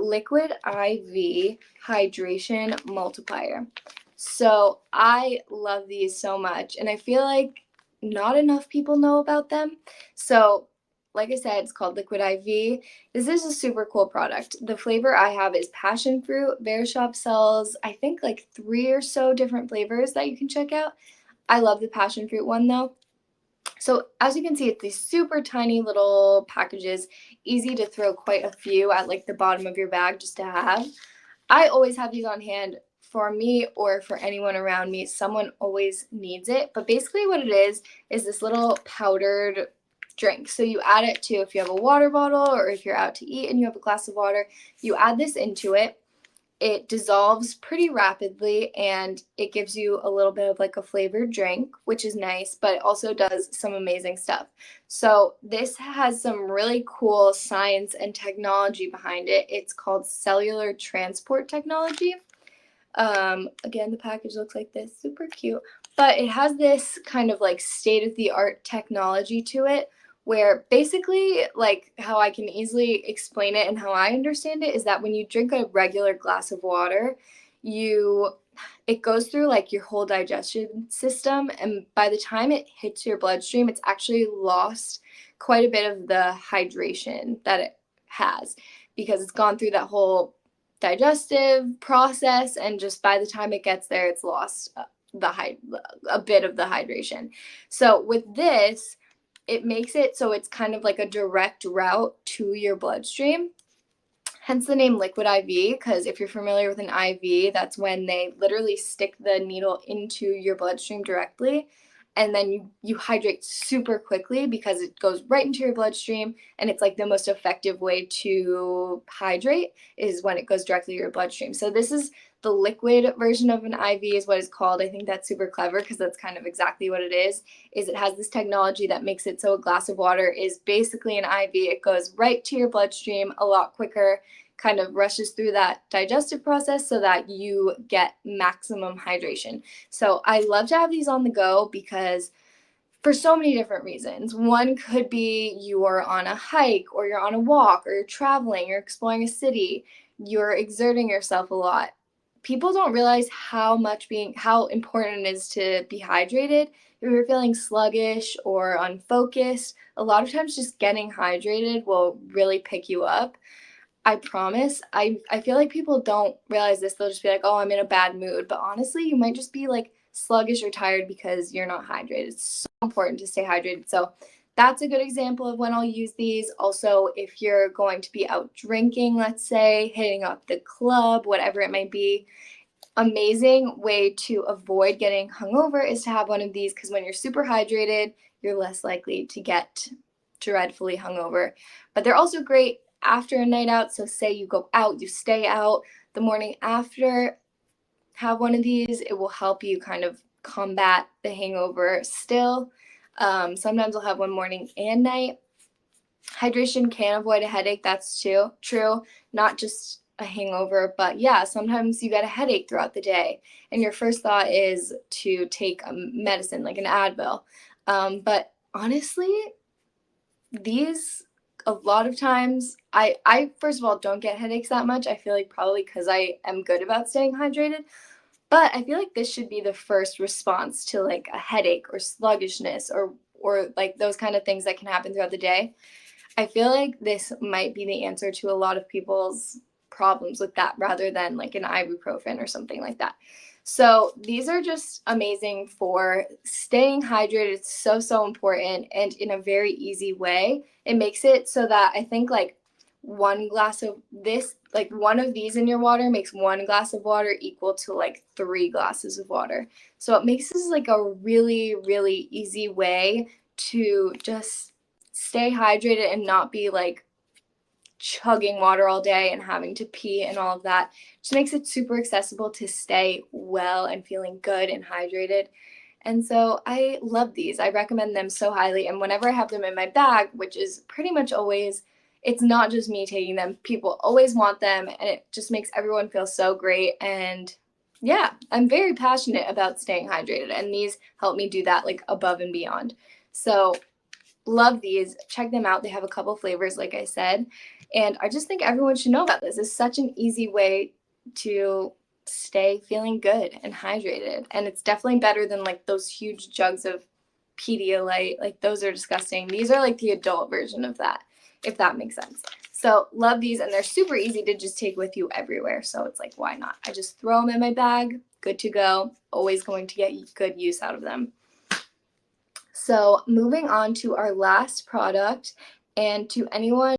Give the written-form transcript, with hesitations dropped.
Liquid IV Hydration Multiplier. So I love these so much, and I feel like not enough people know about them. So like I said, it's called Liquid IV. This is a super cool product. The flavor I have is passion fruit. Verishop sells, I think, like 3 or so different flavors that you can check out. I love the passion fruit one though. So as you can see, it's these super tiny little packages, easy to throw quite a few at like the bottom of your bag just to have. I always have these on hand for me or for anyone around me. Someone always needs it. But basically what it is this little powdered drink. So you add it to, if you have a water bottle or if you're out to eat and you have a glass of water, you add this into it. It dissolves pretty rapidly and it gives you a little bit of like a flavored drink, which is nice, but it also does some amazing stuff. So this has some really cool science and technology behind it. It's called cellular transport technology. Again, the package looks like this, super cute, but it has this kind of like state-of-the-art technology to it where basically, like, how I can easily explain it and how I understand it is that when you drink a regular glass of water, it goes through like your whole digestion system, and by the time it hits your bloodstream, it's actually lost quite a bit of the hydration that it has because it's gone through that whole digestive process, and just by the time it gets there, it's lost a bit of the hydration. So with this, it makes it so it's kind of like a direct route to your bloodstream. Hence the name Liquid IV, because if you're familiar with an IV, that's when they literally stick the needle into your bloodstream directly, and then you hydrate super quickly because it goes right into your bloodstream, and it's like the most effective way to hydrate is when it goes directly to your bloodstream. So this is the liquid version of an IV is what it's called. I think that's super clever because that's kind of exactly what it is it has this technology that makes it so a glass of water is basically an IV. It goes right to your bloodstream a lot quicker, kind of rushes through that digestive process so that you get maximum hydration. So I love to have these on the go because for so many different reasons. One could be you're on a hike or you're on a walk or you're traveling, you're exploring a city, you're exerting yourself a lot. People don't realize how important it is to be hydrated. If you're feeling sluggish or unfocused, a lot of times just getting hydrated will really pick you up. I promise. I feel like people don't realize this. They'll just be like, "Oh, I'm in a bad mood." But honestly, you might just be like sluggish or tired because you're not hydrated. It's so important to stay hydrated. So that's a good example of when I'll use these. Also, if you're going to be out drinking, let's say, hitting up the club, whatever it might be, amazing way to avoid getting hungover is to have one of these because when you're super hydrated, you're less likely to get dreadfully hungover. But they're also great after a night out. So say you go out, you stay out the morning after, have one of these. It will help you kind of combat the hangover still. Sometimes I'll have one morning and night. Hydration can avoid a headache. That's true. Not just a hangover, but yeah, sometimes you get a headache throughout the day and your first thought is to take a medicine like an Advil. But honestly, these a lot of times I first of all don't get headaches that much. I feel like probably because I am good about staying hydrated, but I feel like this should be the first response to like a headache or sluggishness or like those kind of things that can happen throughout the day. I feel like this might be the answer to a lot of people's problems with that rather than like an ibuprofen or something like that. So these are just amazing for staying hydrated. It's so important, and in a very easy way. It makes it so that I think like one glass of this, like one of these in your water makes one glass of water equal to like 3 glasses of water. So it makes this like a really easy way to just stay hydrated and not be like chugging water all day and having to pee and all of that. Just makes it super accessible to stay well and feeling good and hydrated. And so I love these. I recommend them so highly. And whenever I have them in my bag, which is pretty much always, it's not just me taking them. People always want them, and it just makes everyone feel so great. And yeah, I'm very passionate about staying hydrated, and these help me do that like above and beyond. So love these. Check them out. They have a couple flavors, like I said. And I just think everyone should know about this. It's such an easy way to stay feeling good and hydrated. And it's definitely better than like those huge jugs of Pedialyte. Like those are disgusting. These are like the adult version of that, if that makes sense. So love these, and they're super easy to just take with you everywhere. So it's like, why not? I just throw them in my bag, good to go. Always going to get good use out of them. So moving on to our last product, and to anyone